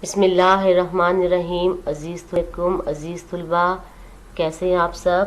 بسم اللہ الرحمن الرحیم۔ عزیز طلبہ، کیسے ہیں آپ سب؟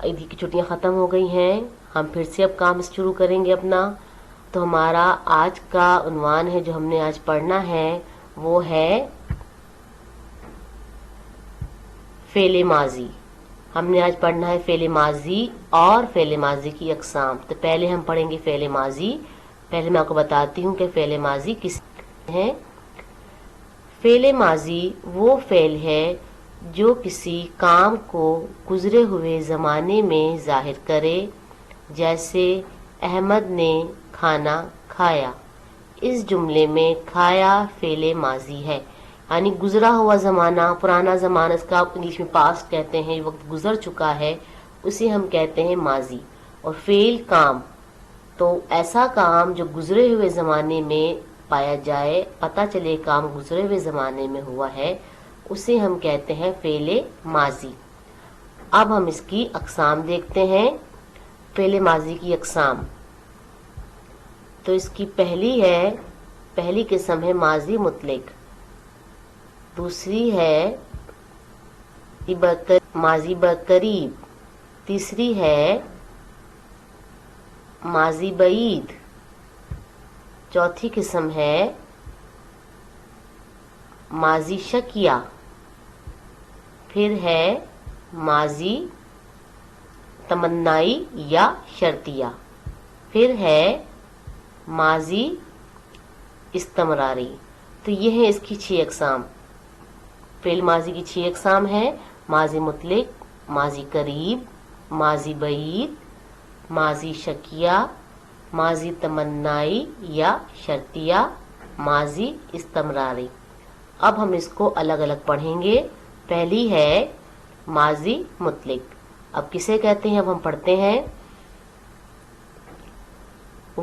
عید کی چھٹیاں ختم ہو گئی ہیں، ہم پھر سے اب کام شروع کریں گے اپنا۔ تو ہمارا آج کا عنوان ہے جو ہم نے آج پڑھنا ہے وہ ہے فعل ماضی۔ ہم نے آج پڑھنا ہے فعل ماضی اور فعل ماضی کی اقسام۔ تو پہلے ہم پڑھیں گے فعل ماضی۔ پہلے میں آپ کو بتاتی ہوں کہ فعل ماضی کس ہے۔ فعل ماضی وہ فعل ہے جو کسی کام کو گزرے ہوئے زمانے میں ظاہر کرے، جیسے احمد نے کھانا کھایا۔ اس جملے میں کھایا فعل ماضی ہے، یعنی گزرا ہوا زمانہ، پرانا زمانہ، اس کا انگلش میں پاسٹ کہتے ہیں، وقت گزر چکا ہے، اسے ہم کہتے ہیں ماضی۔ اور فعل کام، تو ایسا کام جو گزرے ہوئے زمانے میں پایا جائے، پتہ چلے کام گزرے ہوئے زمانے میں ہوا ہے، اسے ہم کہتے ہیں فعل ماضی۔ اب ہم اس کی اقسام دیکھتے ہیں۔ فعل ماضی کی اقسام، تو اس کی پہلی قسم ہے ماضی مطلق، دوسری ہے ماضی برقریب، تیسری ہے ماضی بعید، چوتھی قسم ہے ماضی شکیہ، پھر ہے ماضی تمنائی یا شرطیہ، پھر ہے ماضی استمراری۔ تو یہ ہیں اس کی 6 اقسام۔ فعل ماضی کی 6 اقسام ہیں: ماضی مطلق، ماضی قریب، ماضی بعید، ماضی شکیہ، ماضی تمنائی یا شرطیہ، ماضی استمراری۔ اب ہم اس کو الگ الگ پڑھیں گے۔ پہلی ہے ماضی مطلق۔ اب کسے کہتے ہیں؟ اب ہم پڑھتے ہیں۔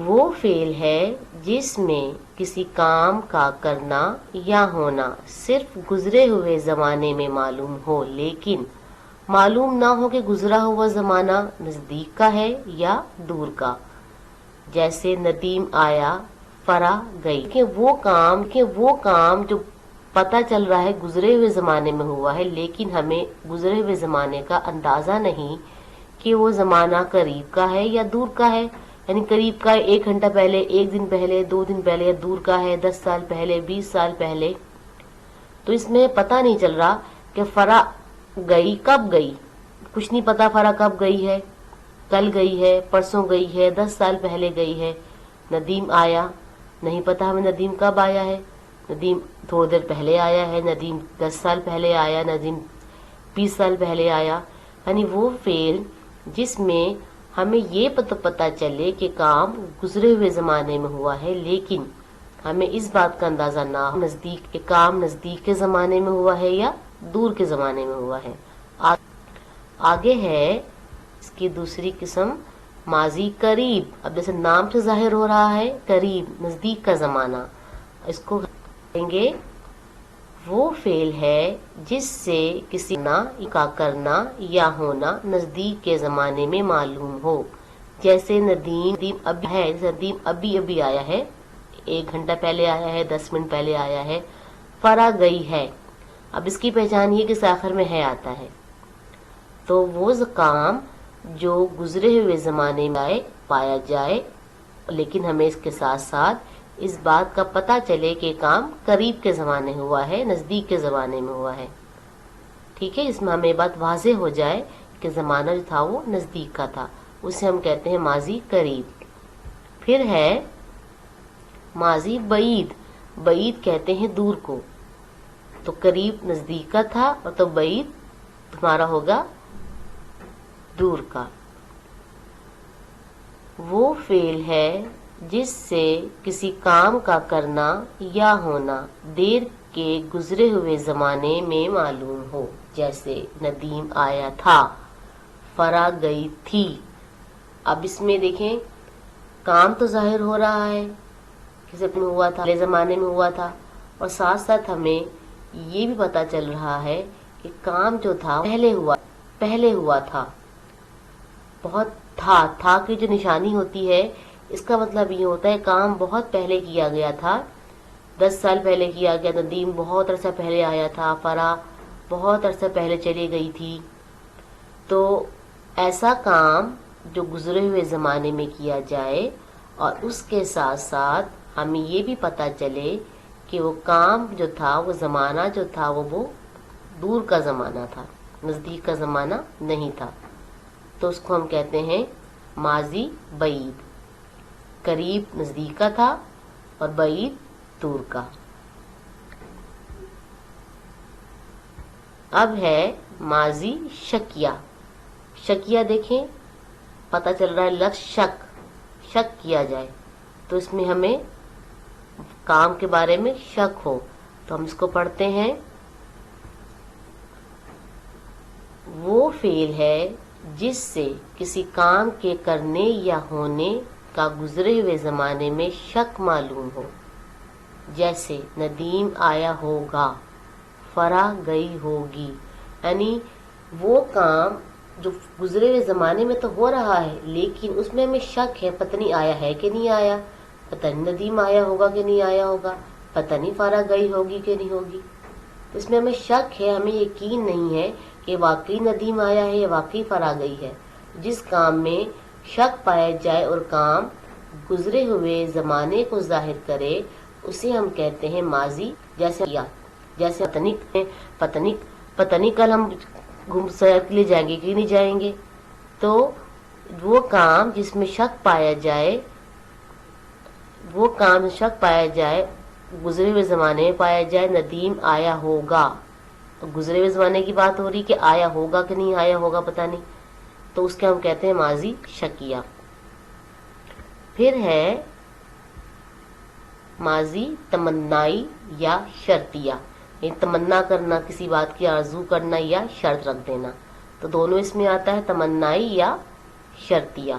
وہ فعل ہے جس میں کسی کام کا کرنا یا ہونا صرف گزرے ہوئے زمانے میں معلوم ہو، لیکن معلوم نہ ہو کہ گزرا ہوا زمانہ نزدیک کا ہے یا دور کا، جیسے ندیم آیا، فرا گئی۔ کہ وہ کام جو پتہ چل رہا ہے گزرے ہوئے زمانے میں ہوا ہے، لیکن ہمیں گزرے ہوئے زمانے کا اندازہ نہیں کہ وہ زمانہ قریب کا ہے یا دور کا ہے، یعنی قریب کا ہے 1 گھنٹہ پہلے، 1 دن پہلے، 2 دن پہلے، یا دور کا ہے 10 سال پہلے، 20 سال پہلے۔ تو اس میں پتہ نہیں چل رہا کہ فرا گئی کب گئی، کچھ نہیں پتا فرا کب گئی ہے، کل گئی ہے، پرسوں گئی ہے، 10 سال پہلے گئی ہے۔ ندیم آیا، نہیں پتا ہمیں ندیم کب آیا ہے، ندیم تھوڑی دیر پہلے آیا ہے، ندیم 10 سال پہلے آیا، ندیم 20 سال پہلے آیا۔ یعنی وہ فعل جس میں ہمیں یہ پتہ چلے کہ کام گزرے ہوئے زمانے میں ہوا ہے، لیکن ہمیں اس بات کا اندازہ نہ ہو نزدیک کہ کام نزدیک کے زمانے میں ہوا ہے یا دور کے زمانے میں ہوا ہے۔ آگے ہے اس کی دوسری قسم ماضی قریب۔ اب جیسے نام سے ظاہر ہو رہا ہے قریب، نزدیک کا زمانہ، اس کو کہیں گے وہ فعل ہے جس سے کسی کا کرنا یا ہونا نزدیک کے زمانے میں معلوم ہو، جیسے ندیم ابھی آیا ہے، 1 گھنٹہ پہلے آیا ہے، 10 منٹ پہلے آیا ہے۔ فرا گئی ہے، اب اس کی پہچان یہ کہ آخر میں ہے آتا ہے۔ تو وہ کام جو گزرے ہوئے زمانے میں پایا جائے، لیکن ہمیں اس کے ساتھ ساتھ اس بات کا پتہ چلے کہ کام قریب کے زمانے ہوا ہے، نزدیک کے زمانے میں ہوا ہے۔ ٹھیک ہے، اس میں ہمیں بات واضح ہو جائے کہ زمانہ جو تھا وہ نزدیک کا تھا، اسے ہم کہتے ہیں ماضی قریب۔ پھر ہے ماضی بعید۔ بعید کہتے ہیں دور کو، تو قریب نزدیک کا تھا اور تو بعید تمہارا ہوگا دور کا۔ وہ فعل ہے جس سے کسی کام کا کرنا یا ہونا دیر کے گزرے ہوئے زمانے میں معلوم ہو، جیسے ندیم آیا تھا، فرا گئی تھی۔ اب اس میں دیکھیں کام تو ظاہر ہو رہا ہے کسی میں ہوا تھا، پہلے زمانے میں ہوا تھا، اور ساتھ ساتھ ہمیں یہ بھی پتا چل رہا ہے کہ کام جو تھا پہلے ہوا تھا، بہت تھا کی جو نشانی ہوتی ہے، اس کا مطلب یہ ہوتا ہے کام بہت پہلے کیا گیا تھا، 10 سال پہلے کیا گیا، ندیم بہت عرصہ پہلے آیا تھا، فرا بہت عرصہ پہلے چلی گئی تھی۔ تو ایسا کام جو گزرے ہوئے زمانے میں کیا جائے اور اس کے ساتھ ساتھ ہمیں یہ بھی پتہ چلے کہ وہ کام جو تھا، وہ زمانہ جو تھا وہ دور کا زمانہ تھا، نزدیک کا زمانہ نہیں تھا، تو اس کو ہم کہتے ہیں ماضی بعید، قریب نزدیک کا تھا اور بعید دور کا۔ اب ہے ماضی شکیہ۔ شکیہ دیکھیں، پتہ چل رہا ہے لفظ شک کیا جائے، تو اس میں ہمیں کام کے بارے میں شک ہو، تو ہم اس کو پڑھتے ہیں وہ فعل ہے جس سے کسی کام کے کرنے یا ہونے کا گزرے ہوئے زمانے میں شک معلوم ہو، جیسے ندیم آیا ہوگا، فرا گئی ہوگی، یعنی وہ کام جو گزرے ہوئے زمانے میں تو ہو رہا ہے لیکن اس میں ہمیں شک ہے، پتہ نہیں آیا ہے کہ نہیں آیا، پتہ نہیں ندیم آیا ہوگا کہ نہیں آیا ہوگا، پتہ نہیں فرا گئی ہوگی کہ نہیں ہوگی، اس میں ہمیں شک ہے، ہمیں یقین نہیں ہے کہ واقعی ندیم آیا ہے یا واقعی فرا گئی ہے۔ جس کام میں شک پایا جائے اور کام گزرے ہوئے زمانے کو ظاہر کرے اسے ہم کہتے ہیں ماضی، جیسے پتہ نہیں کل ہم گھوم سیر کے لیے جائیں گے کہ نہیں جائیں گے، تو وہ کام جس میں شک پایا جائے، گزرے ہوئے زمانے میں پایا جائے، ندیم آیا ہوگا، تو گزرے ہوئے زمانے کی بات ہو رہی کہ آیا ہوگا کہ نہیں آیا ہوگا پتہ نہیں، تو اس کے ہم کہتے ہیں ماضی شکیہ۔ پھر ہے ماضی تمنائی یا شرطیہ، یعنی تمنا کرنا، کسی بات کی آرزو کرنا یا شرط رکھ دینا، تو دونوں اس میں آتا ہے، تمنائی یا شرطیہ۔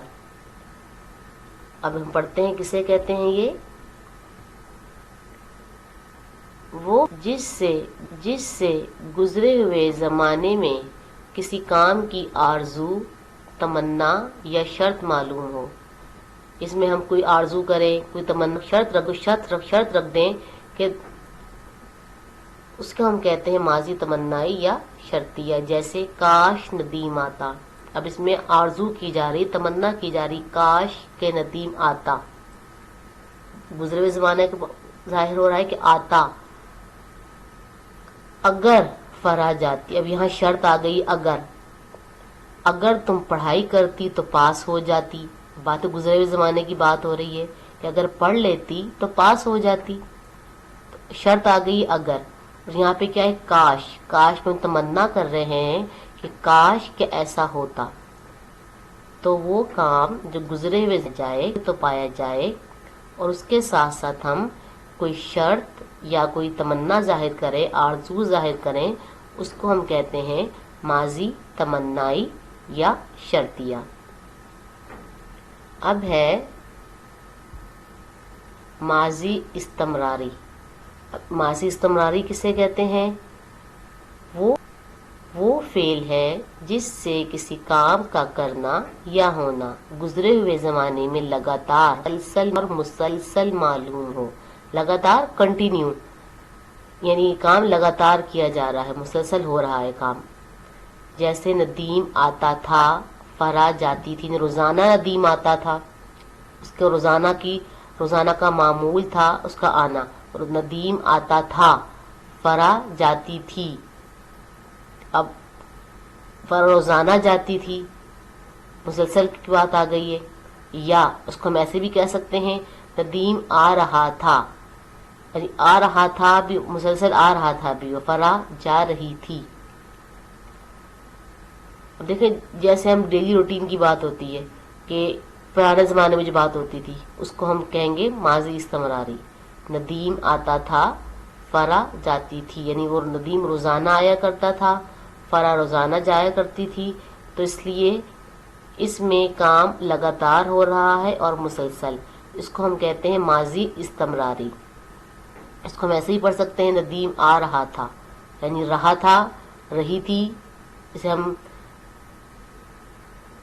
اب ہم پڑھتے ہیں کسے کہتے ہیں یہ، وہ جس سے گزرے ہوئے زمانے میں کسی کام کی آرزو، تمنا یا شرط معلوم ہو۔ اس میں ہم کوئی آرزو کریں، کوئی تمنا، شرط رکھ دیں کہ اس کو ہم کہتے ہیں ماضی تمنائی یا شرطیہ، جیسے کاش ندیم آتا۔ اب اس میں آرزو کی جا رہی، تمنا کی جا رہی، کاش کے ندیم آتا، گزرے ہوئے زمانے کا ظاہر ہو رہا ہے کہ آتا، اگر فرا جاتی، اب یہاں شرط آ گئی، اگر تم پڑھائی کرتی تو پاس ہو جاتی، بات گزرے ہوئے زمانے کی بات ہو رہی ہے کہ اگر پڑھ لیتی تو پاس ہو جاتی، شرط آ گئی اگر، اور یہاں پہ کیا ہے، کاش میں تمنا کر رہے ہیں کہ کاش کہ ایسا ہوتا، تو وہ کام جو گزرے ہوئے جائے تو پایا جائے اور اس کے ساتھ ساتھ ہم کوئی شرط یا کوئی تمنا ظاہر کریں، آرزو ظاہر کریں، اس کو ہم کہتے ہیں ماضی تمنائی یا شرطیہ۔ اب ہے ماضی استمراری۔ ماضی استمراری کسے کہتے ہیں، وہ فعل ہے جس سے کسی کام کا کرنا یا ہونا گزرے ہوئے زمانے میں لگاتار مسلسل معلوم ہو، لگاتار کنٹینیو، یعنی کام لگاتار کیا جا رہا ہے، مسلسل ہو رہا ہے کام، جیسے ندیم آتا تھا، فرا جاتی تھی، روزانہ ندیم آتا تھا، اس کے روزانہ کا معمول تھا اس کا آنا، اور ندیم آتا تھا، فرا جاتی تھی، اب فرا روزانہ جاتی تھی، مسلسل کی بات آ گئی ہے، یا اس کو ہم ایسے بھی کہہ سکتے ہیں ندیم آ رہا تھا، یعنی آ رہا تھا بھی، مسلسل آ رہا تھا بھی، فرا جا رہی تھی۔ اب دیکھیں جیسے ہم ڈیلی روٹین کی بات ہوتی ہے کہ پرانے زمانے میں جو بات ہوتی تھی اس کو ہم کہیں گے ماضی استمراری، ندیم آتا تھا، فرا جاتی تھی، یعنی وہ ندیم روزانہ آیا کرتا تھا، فرا روزانہ جایا کرتی تھی، تو اس لیے اس میں کام لگاتار ہو رہا ہے اور مسلسل، اس کو ہم کہتے ہیں ماضی استمراری۔ اس کو ہم ایسے ہی پڑھ سکتے ہیں ندیم آ رہا تھا، یعنی رہا تھا، رہی تھی، اسے ہم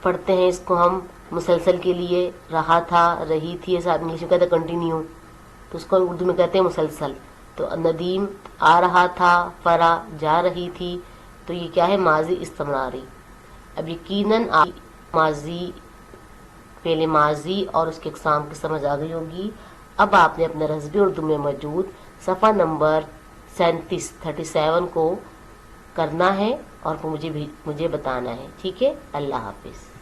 پڑھتے ہیں، اس کو ہم مسلسل کے لیے رہا تھا، رہی تھی، ایسا انگلش میں کہتے ہیں کنٹینیو، تو اس کو اردو میں کہتے ہیں مسلسل. تو ندیم آ رہا تھا، فرا جا رہی تھی، تو یہ کیا ہے؟ ماضی استمراری. اب یقیناً ماضی، فعل ماضی اور اس کے اقسام کی سمجھ آ گئی ہوگی. اب آپ نے اپنے رسبی اردو میں موجود صفحہ نمبر 37 کو کرنا ہے اور مجھے بتانا ہے. ٹھیک ہے، اللہ حافظ.